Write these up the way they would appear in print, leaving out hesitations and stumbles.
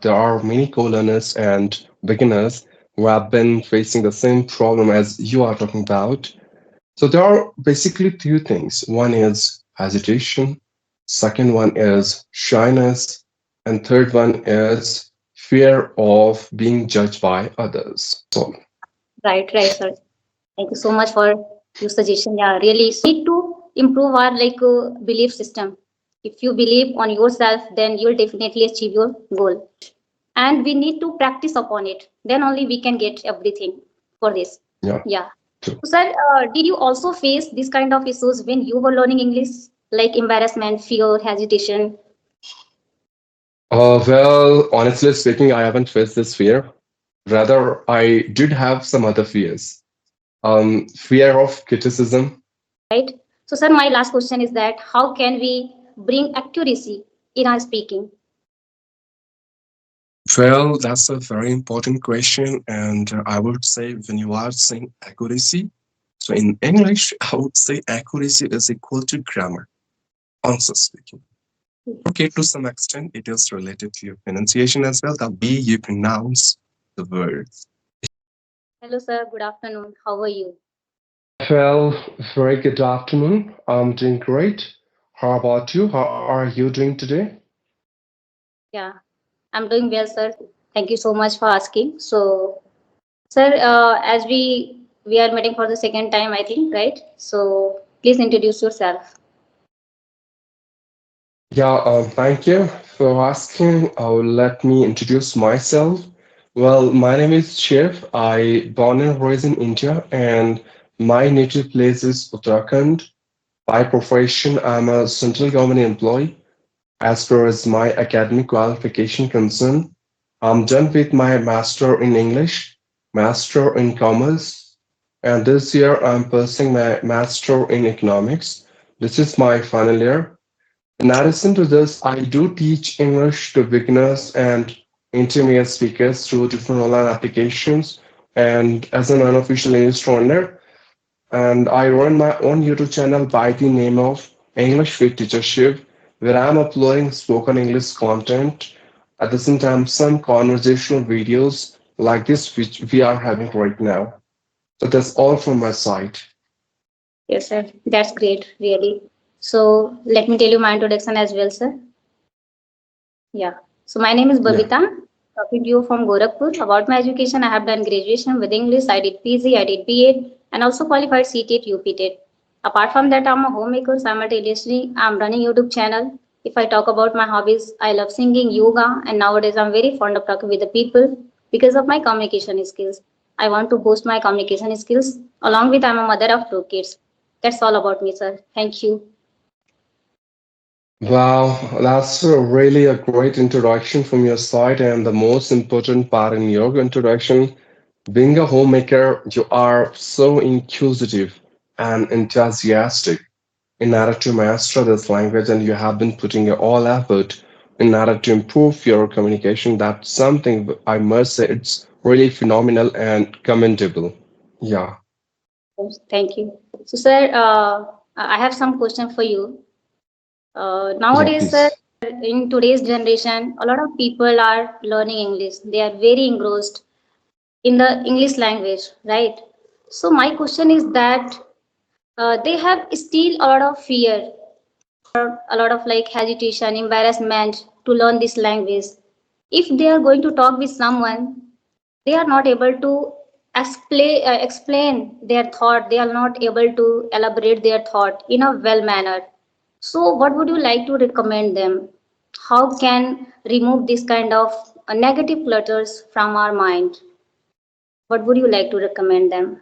that there are many co-learners and beginners who have been facing the same problem as you are talking about. So there are basically two things. One is hesitation, second one is shyness, and third one is fear of being judged by others. So Right, sir. Thank you so much for your suggestion. Yeah, really. So need to improve our belief system. If you believe on yourself, then you'll definitely achieve your goal. And we need to practice upon it. Then only we can get everything for this. yeah, Yeah. true. So, sir, did you also face this kind of issues when you were learning English, like embarrassment, fear, hesitation? Well, honestly speaking, I haven't faced this fear. Rather, I did have some other fears. Fear of criticism. Right. So, sir, my last question is that how can we bring accuracy in our speaking? Well, that's a very important question, and I would say when you are saying accuracy, so in English, I would say accuracy is equal to grammar, honestly speaking. Okay, to some extent, it is related to your pronunciation as well, the way you pronounce the words. Hello, sir. Good afternoon. How are you? Well, very good afternoon. I'm doing great. How about you? How are you doing today? Yeah, I'm doing well, sir. Thank you so much for asking. So, sir, as we are meeting for the second time, I think, right? So, please introduce yourself. Yeah, thank you for asking. Let me introduce myself. Well, my name is Shiv. I born and raised in India, and my native place is Uttarakhand. By profession, I'm a central government employee. As far as my academic qualification concerned, I'm done with my master in English, master in commerce, and this year I'm pursuing my master in economics. This is my final year. In addition to this, I do teach English to beginners and intermediate speakers through different online applications and as an unofficial English trainer. And I run my own YouTube channel by the name of English with Teachership, where I'm uploading spoken English content. At the same time, some conversational videos like this, which we are having right now. So that's all from my side. Yes, sir. That's great, really. So, let me tell you my introduction as well, sir. Yeah. So, my name is Yeah. Babita. Talking to you from Gorakhpur. About my education, I have done graduation with English. I did PG, I did B.Ed, and also qualified CTET, UPTET. Apart from that, I'm a homemaker. Simultaneously, I'm running YouTube channel. If I talk about my hobbies, I love singing, yoga, and nowadays I'm very fond of talking with the people because of my communication skills. I want to boost my communication skills. Along with, I'm a mother of two kids. That's all about me, sir. Thank you. Wow, that's really a great introduction from your side. And the most important part in your introduction, being a homemaker, you are so inquisitive and enthusiastic in order to master this language, and you have been putting your all effort in order to improve your communication. That's something I must say it's really phenomenal and commendable. Yeah, Yes, thank you. So, sir, I have some question for you. yeah, Nowadays, sir, please. in today's generation, a lot of people are learning English. They are very engrossed in the English language, right? So, my question is that they have still a lot of fear, a lot of like hesitation, embarrassment to learn this language. If they are going to talk with someone, they are not able to explain their thought. They are not able to elaborate their thought in a well manner. So, what would you like to recommend them? How can remove this kind of negative clutters from our mind? What would you like to recommend them?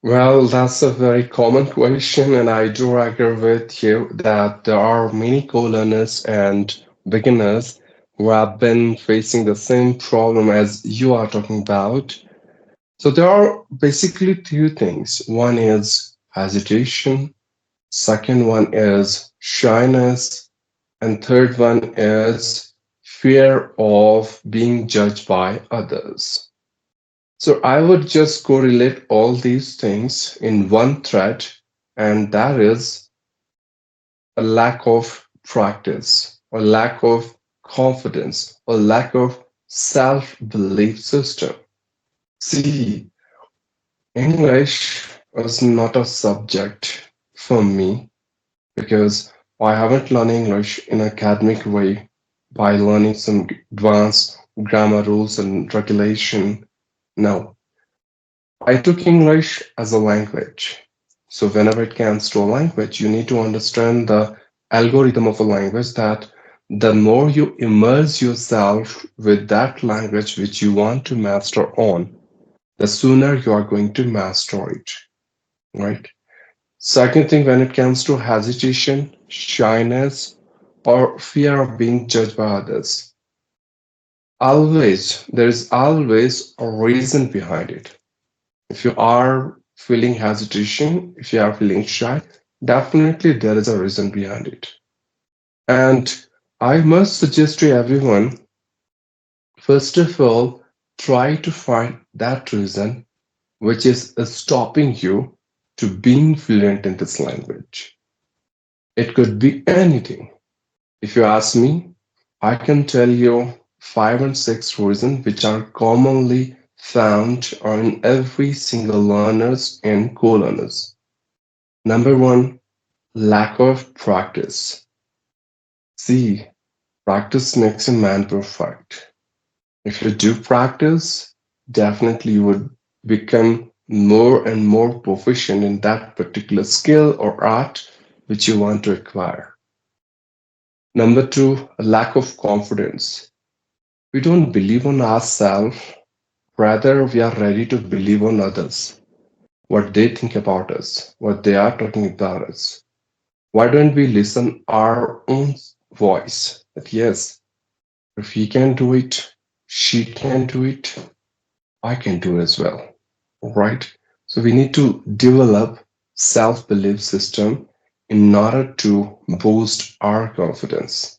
Well, that's a very common question, and I do agree with you that there are many co-learners and beginners who have been facing the same problem as you are talking about. So there are basically two things. One is hesitation, second one is shyness, and third one is fear of being judged by others. So I would just correlate all these things in one thread, and that is a lack of practice or lack of confidence or lack of self belief system. See, English was not a subject for me because I haven't learned English in an academic way by learning some advanced grammar rules and regulation. No, I took English as a language. So whenever it comes to a language, you need to understand the algorithm of a language that the more you immerse yourself with that language which you want to master on, the sooner you are going to master it, right? Second thing, when it comes to hesitation, shyness, or fear of being judged by others, there is always a reason behind it. If you are feeling hesitation, if you are feeling shy, definitely there is a reason behind it. And I must suggest to everyone, first of all, try to find that reason which is stopping you to being fluent in this language. It could be anything. If you ask me, I can tell you five and six reasons which are commonly found on every single learners and co-learners. Number one, lack of practice. See, practice makes a man perfect. If you do practice, definitely you would become more and more proficient in that particular skill or art which you want to acquire. Number two, a lack of confidence. We don't believe on ourselves, rather, we are ready to believe on others, what they think about us, what they are talking about us. Why don't we listen our own voice? That yes, if he can do it, she can do it, I can do it as well, right? So we need to develop self-belief system in order to boost our confidence.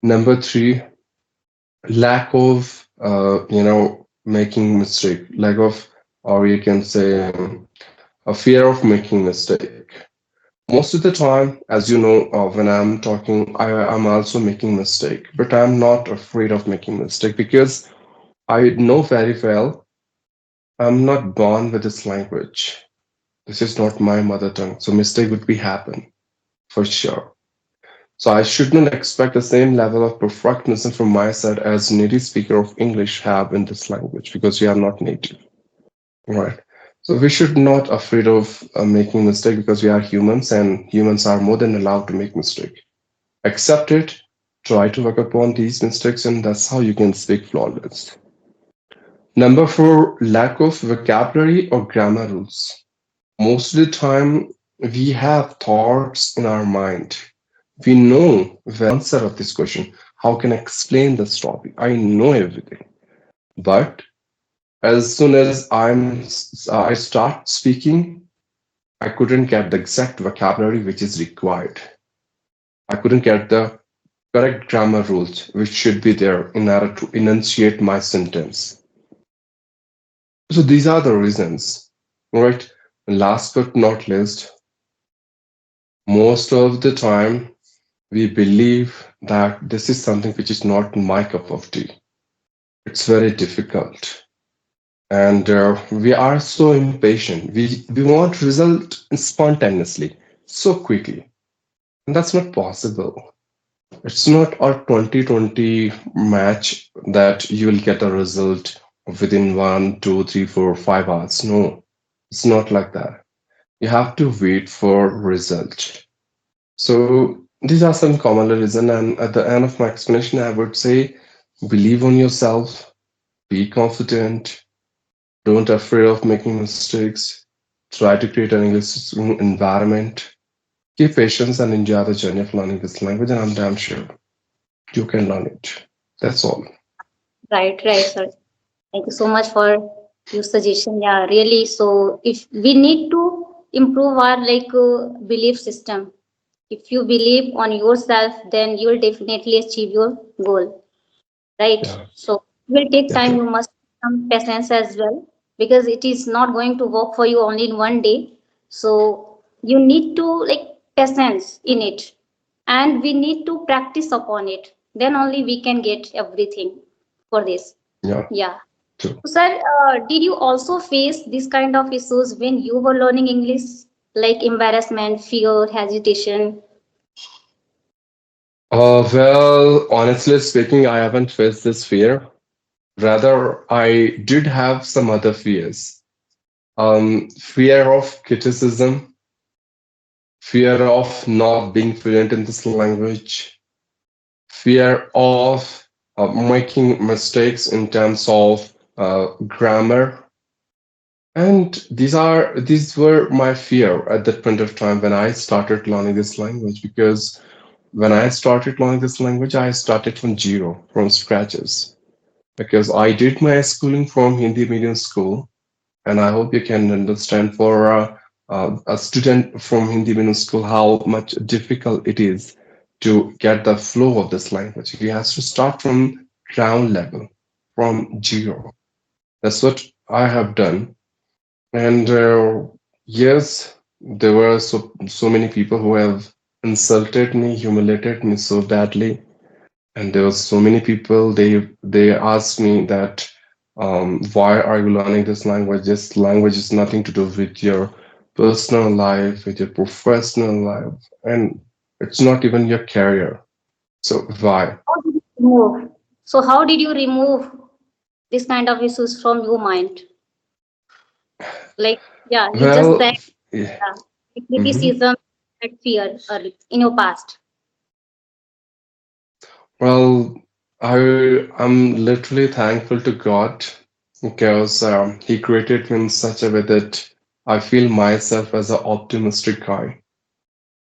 Number three, lack of making mistake, lack of, or you can say a fear of making mistake. Most of the time, as you know, when I'm talking, I'm also making mistake, but I'm not afraid of making mistake because I know very well I'm not born with this language. This is not my mother tongue, so mistake would be happen for sure. So I should not expect the same level of perfectionism from my side as native speaker of English have in this language because we are not native, right? So we should not afraid of making mistake because we are humans and humans are more than allowed to make mistake. Accept it, try to work upon these mistakes, and that's how you can speak flawless. Number four, lack of vocabulary or grammar rules. Most of the time, we have thoughts in our mind. We know the answer of this question. How can I explain this topic? I know everything. But as soon as I start speaking, I couldn't get the exact vocabulary which is required. I couldn't get the correct grammar rules which should be there in order to enunciate my sentence. So these are the reasons, right? And last but not least, most of the time we believe that this is something which is not my cup of tea. It's very difficult. And we are so impatient. We want result spontaneously, so quickly. And that's not possible. It's not a 2020 match that you will get a result within 1, 2, 3, 4, 5 hours. No, it's not like that. You have to wait for result. So these are some common reasons. And at the end of my explanation, I would say believe on yourself, be confident, don't afraid of making mistakes, try to create an English environment, keep patience and enjoy the journey of learning this language, and I'm damn sure you can learn it. That's all. Right, right, sir. Thank you so much for your suggestion. Yeah, really. So if we need to improve our belief system, if you believe on yourself, then you will definitely achieve your goal. Right? Yeah, So it will take time. You definitely. must have some patience as well because it is not going to work for you only in one day. So you need to patience in it, and we need to practice upon it. then only we can get everything for this. Yeah, Yeah. true. So, sir, did you also face this kind of issues when you were learning English, like embarrassment, fear, hesitation? Well, honestly speaking, I haven't faced this fear. Rather, I did have some other fears. Fear of criticism, fear of not being fluent in this language, fear of making mistakes in terms of grammar. And these were my fear at that point of time when I started learning this language, because when I started learning this language, I started from zero, from scratches. Because I did my schooling from Hindi medium school, and I hope you can understand for a student from Hindi medium school how much difficult it is to get the flow of this language. He has to start from ground level, from zero. That's what I have done. And yes, there were so many people who have insulted me, humiliated me so badly, and there were so many people. They asked me that why are you learning this language? This language is nothing to do with your personal life, with your professional life, and it's not even your career. So why? How did you remove? So, how did you remove this kind of issues from your mind? Like, yeah, you just Well, said yeah. Mhm. criticism and fear in your past. Well, I'm literally thankful to God because He created me in such a way that I feel myself as an optimistic guy.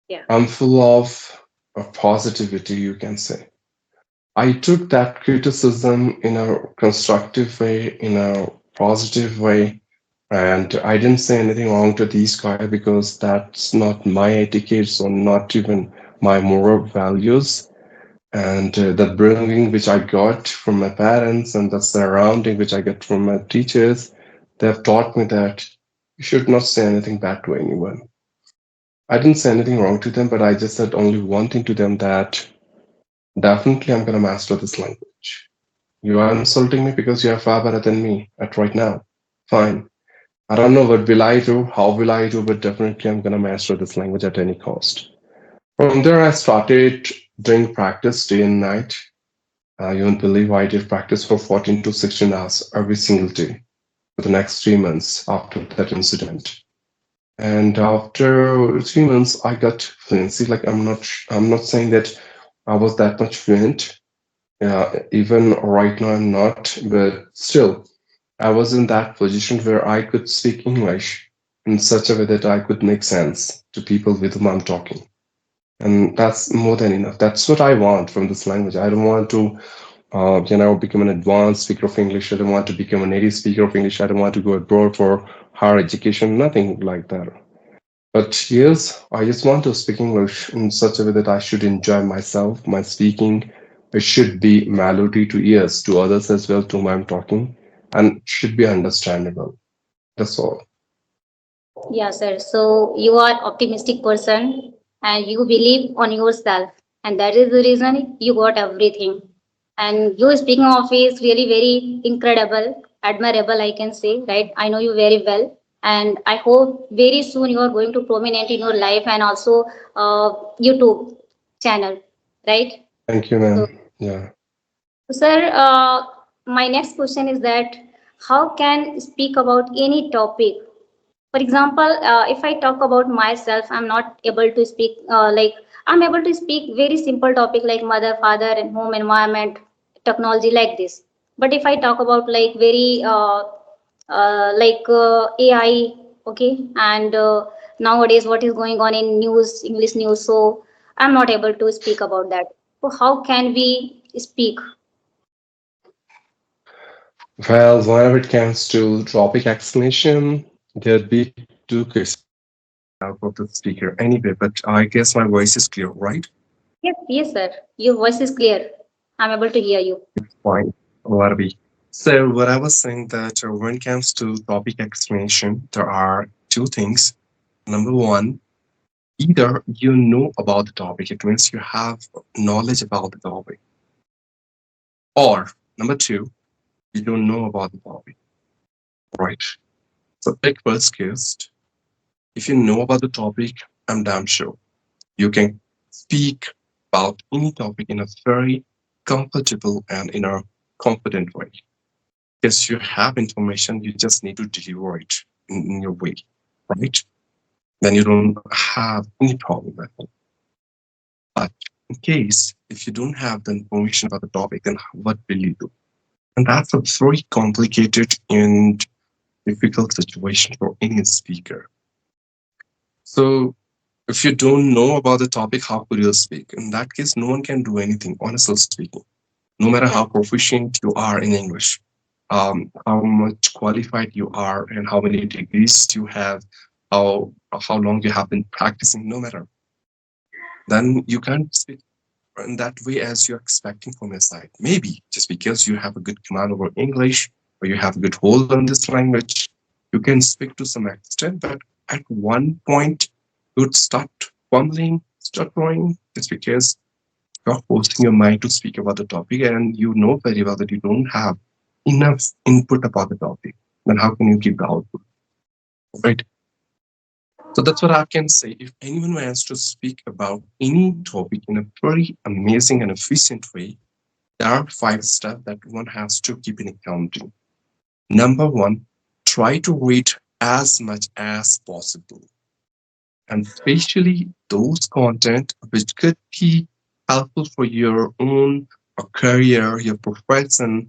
Yeah. I'm full of positivity, you can say. I took that criticism in a constructive way, in a positive way, and I didn't say anything wrong to these guys because that's not my etiquette or not even my moral values. And the bringing which I got from my parents and the surrounding which I get from my teachers, they have taught me that you should not say anything bad to anyone. I didn't say anything wrong to them, but I just said only one thing to them, that definitely I'm gonna master this language. You are insulting me because you are far better than me at right now. Fine. I don't know what will I do, how will I do, but definitely I'm gonna master this language at any cost. From there, I started doing practice day and night. You won't believe I did practice for 14 to 16 hours every single day for the next 3 months after that incident. And after 3 months, I got fluency. Like I'm not saying that I was that much fluent. Even right now, I'm not. But still, I was in that position where I could speak English in such a way that I could make sense to people with whom I'm talking. And that's more than enough. That's what I want from this language. I don't want to become an advanced speaker of English. I don't want to become a native speaker of English. I don't want to go abroad for higher education, nothing like that. But yes, I just want to speak English in such a way that I should enjoy myself, my speaking. It should be melody to ears, to others as well, to whom I'm talking, and should be understandable. That's all. Yeah, sir. So you are optimistic person and you believe on yourself, and that is the reason you got everything. And you speaking of is really very incredible, admirable, I can say, right? I know you very well, and I hope very soon you are going to prominent in your life and also YouTube channel, right? Thank you, So, ma'am. Yeah. sir, my next question is that how can speak about any topic? For example, if I talk about myself, I'm not able to speak I'm able to speak very simple topic like mother, father, and home environment, technology like this. But if I talk about like very AI, okay, and nowadays what is going on in news, English news, so I'm not able to speak about that. So how can we speak? Well, whenever it comes to topic explanation, there'd be two questions of the speaker anyway, but I guess my voice is clear, right? Yes, yes, sir. Your voice is clear. I'm able to hear you. Fine. What are we? So, what I was saying that when it comes to topic explanation, there are two things. Number one, either you know about the topic, it means you have knowledge about the topic. Or number two, you don't know about the topic, right? So take first case. If you know about the topic, I'm damn sure you can speak about any topic in a very comfortable and in a confident way. Because you have information, you just need to deliver it in your way, right? Then you don't have any problem with it. But in case if you don't have the information about the topic, then what will you do? And that's a very complicated and difficult situation for any speaker. So if you don't know about the topic, how could you speak? In that case, no one can do anything, honestly speaking, no matter how Right. proficient you are in English, how much qualified you are, and how many degrees you have, how long you have been practicing, no matter. Then you can't speak in that way as you're expecting from your side. Maybe just because you have a good command over English or you have a good hold on this language, you can speak to some extent, but at one point you would start fumbling, stuttering, just because you're forcing your mind to speak about the topic and you know very well that you don't have enough input about the topic. Then how can you give the output? Right? So that's what I can say. If anyone wants to speak about any topic in a very amazing and efficient way, there are five steps that one has to keep in accounting. Number one, try to read as much as possible, and especially those content which could be helpful for your own career, your profession,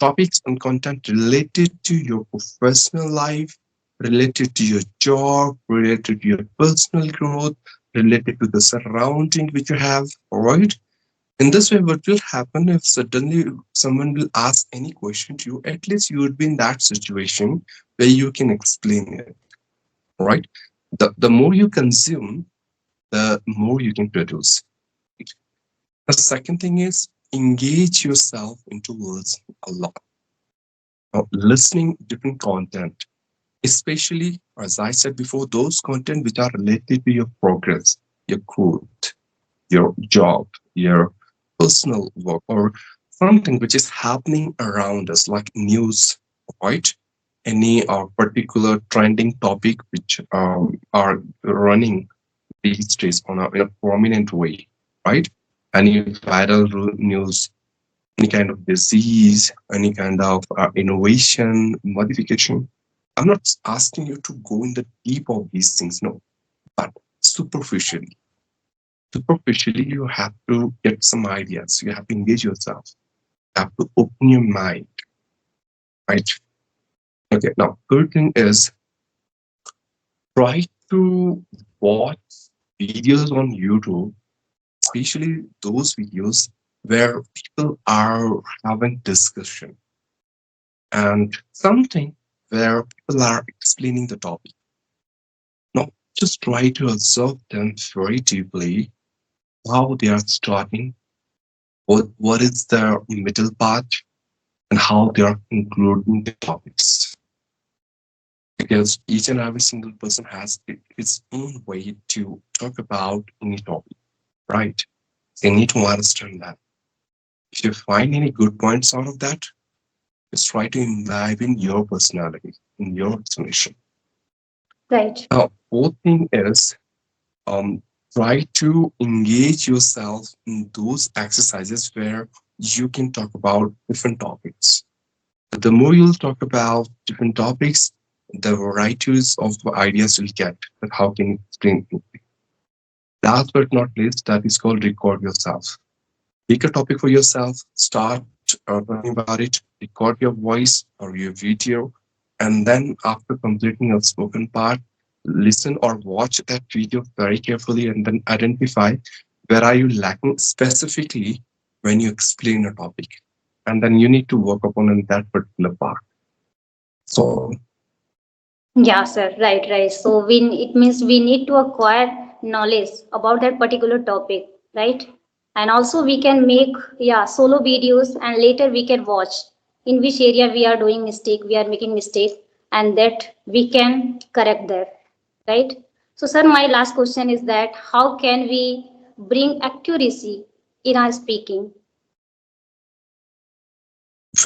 topics and content related to your professional life, related to your job, related to your personal growth, related to the surrounding which you have, all right? In this way, what will happen if suddenly someone will ask any question to you? At least you would be in that situation where you can explain it, right? The more you consume, the more you can produce. The second thing is engage yourself into words a lot. Now, listening different content, especially as I said before, those content which are related to your progress, your growth, your job, your personal work, or something which is happening around us, like news, right? Any particular trending topic which are running these days in a prominent way, right? Any viral news, any kind of disease, any kind of innovation, modification. I'm not asking you to go in the deep of these things, no, but superficially. Superficially, you have to get some ideas. You have to engage yourself. You have to open your mind, right? Okay, now, third thing is try to watch videos on YouTube, especially those videos where people are having discussion and something where people are explaining the topic. Now, just try to observe them very deeply, how they are starting, what is their middle part, and how they are concluding the topics. Because each and every single person has its own way to talk about any topic, right? They need to understand that. If you find any good points out of that, just try to imbibe in your personality, in your explanation. Right. Now, fourth thing is um, try to engage yourself in those exercises where you can talk about different topics. The more you'll talk about different topics, the varieties of ideas you'll get. But how can you explain it? Last but not least, that is called record yourself. Pick a topic for yourself, start talking about it, record your voice or your video, and then after completing your spoken part, listen or watch that video very carefully and then identify where are you lacking specifically when you explain a topic. And then you need to work upon in that particular part. So Yeah, sir. Right, right. So it means we need to acquire knowledge about that particular topic, right? And also we can make, yeah, solo videos, and later we can watch in which area we are doing mistake, we are making mistake, and that we can correct that, right? So sir, my last question is that how can we bring accuracy in our speaking?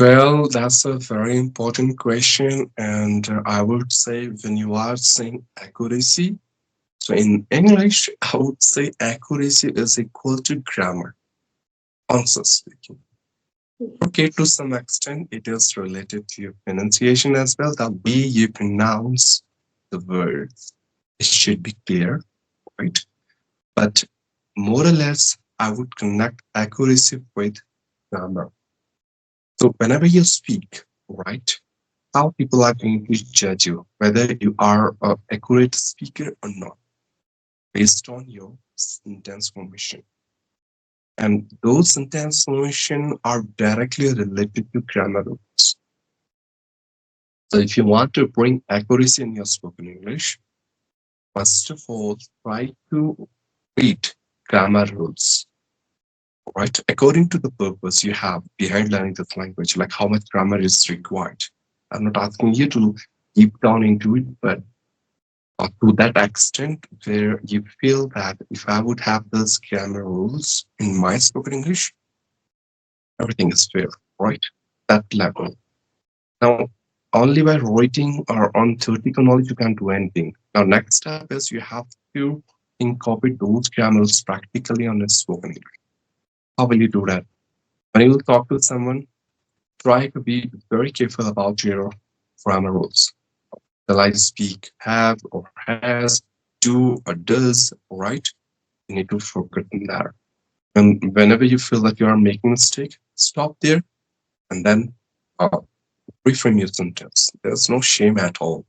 Well, that's a very important question, and I would say when you are saying accuracy, so in English, I would say accuracy is equal to grammar, honestly speaking. Okay, to some extent, it is related to your pronunciation as well. The way you pronounce the words, it should be clear, right? But more or less, I would connect accuracy with grammar. So whenever you speak, right, how people are going to judge you, whether you are an accurate speaker or not, based on your sentence formation. And those sentence formation are directly related to grammar rules. So if you want to bring accuracy in your spoken English, first of all, try to read grammar rules, right? According to the purpose you have behind learning this language, like how much grammar is required. I'm not asking you to deep down into it, but to that extent where you feel that if I would have those grammar rules in my spoken English, everything is fair, right? That level. Now, only by writing or on theoretical knowledge, you can't do anything. Now, next step is you have to incorporate those grammars practically on a spoken English. How will you do that? When you talk to someone, try to be very careful about your grammar rules. Will I speak have or has, do or does, right? You need to focus on that. And whenever you feel that you are making a mistake, stop there and then uh, reframe your sentence. There's no shame at all.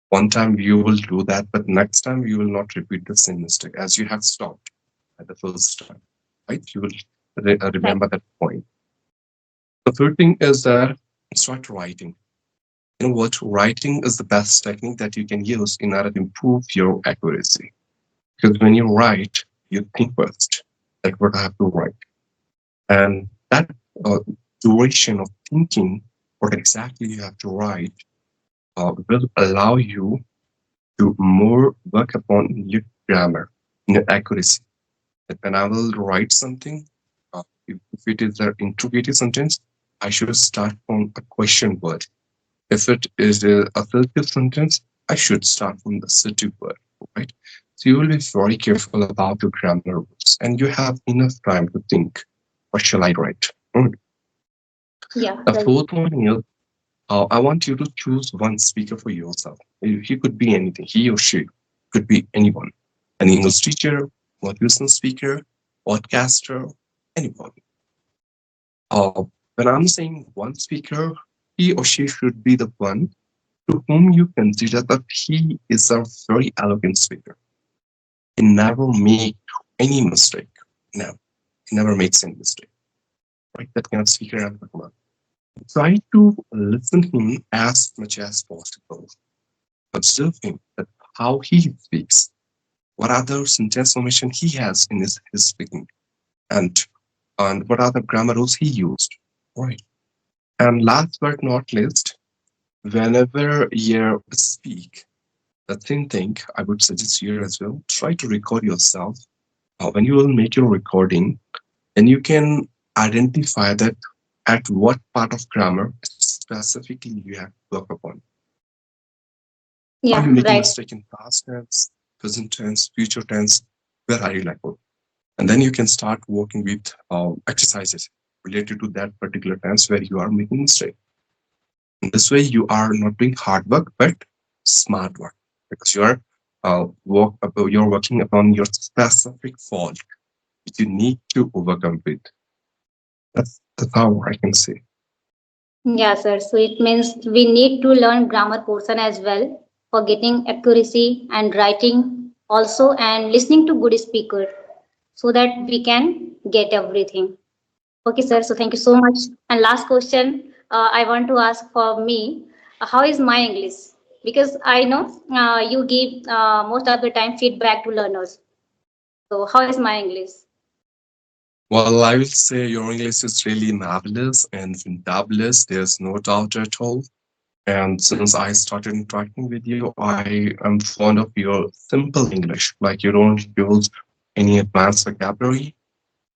One time you will do that, but next time you will not repeat the same mistake as you have stopped at the first time, right? You will Right. remember that point. The third thing is that start writing. You know what? Writing is the best technique that you can use in order to improve your accuracy. Because when you write, you think first, like what I have to write. And that uh, duration of thinking what exactly you have to write will allow you to more work upon your grammar, your accuracy. That when I will write something, if it is an interrogative sentence, I should start from a question word. If it is a assertive sentence, I should start from the assertive word, right? So you will be very careful about your grammar rules, and you have enough time to think, what shall I write? Yeah, The right. fourth one is, I want you to choose one speaker for yourself. He could be anything, he or she could be anyone, an English teacher, motivational speaker, podcaster, anyone. Uh, when I'm saying one speaker, he or she should be the one to whom you consider that he is a very eloquent speaker. He never makes any mistake. No, he never makes any mistake. Right? That kind of speaker I'm talking about. Try to listen to him as much as possible. Observe him, that how he speaks, what other sentence formation he has in his speaking, and what other grammar rules he used. Right. And last but not least, whenever you speak, the same thing I would suggest here as well. Try to record yourself. When you will make your recording, then you can identify that at what part of grammar specifically you have to work upon. Are you Yeah, making right. mistake in past tense, present tense, future tense? Where are you lacking? And then you can start working with exercises related to that particular tense where you are making mistake. In this way, you are not doing hard work but smart work because you are you're working upon your specific fault which you need to overcome with. That's how I can say. Yeah, sir. So it means we need to learn grammar portion as well for getting accuracy and writing also and listening to good speaker so that we can get everything. Okay, sir. So thank you so much. And last question I want to ask for me, how is my English? Because I know you give most of the time feedback to learners. So how is my English? Well, I will say your English is really marvelous and fantabulous. There's no doubt at all. And since I started interacting with you, I am fond of your simple English. Like you don't use any advanced vocabulary.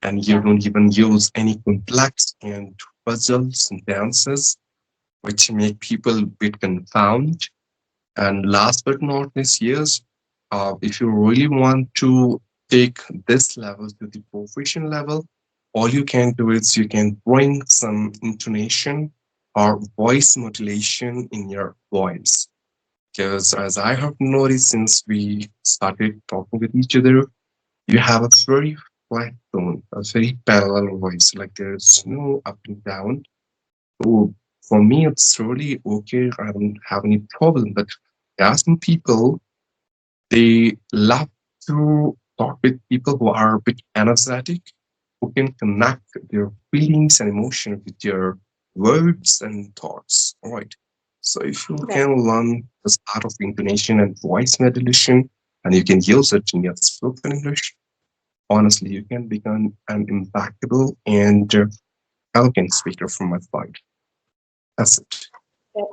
and you Yeah. don't even use any complex and puzzles and dances which make people a bit confounded. And last but not least, yes, if you really want to take this level to the proficient level, all you can do is you can bring some intonation or voice modulation in your voice. Because as I have noticed since we started talking with each other, you have a very flat tone, a very parallel voice. Like there's no up and down. So for me, it's really okay. I don't have any problem. But there are some people, they love to talk with people who are a bit energetic, who can connect their feelings and emotions with your words and thoughts. All right. So if you Right. can learn this art of intonation and voice modulation, and you can use it in your spoken English, honestly, you can become an impeccable and elegant speaker from my side. That's it. Right.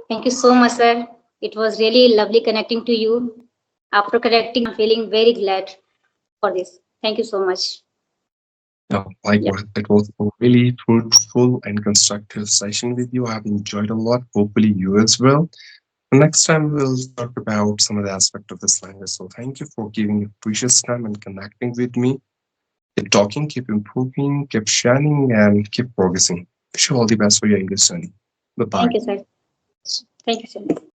Thank you so much, sir. It was really lovely connecting to you. After connecting, I'm feeling very glad for this. Thank you so much. No, Yeah. likewise, it was a really fruitful and constructive session with you. I've enjoyed a lot. Hopefully, you as well. Next time, we'll talk about some of the aspect of this language. So, thank you for giving your precious time and connecting with me. Keep talking, keep improving, keep shining, and keep progressing. Wish you all the best for your English journey. Bye Thank bye. you, sir. Thank you so much.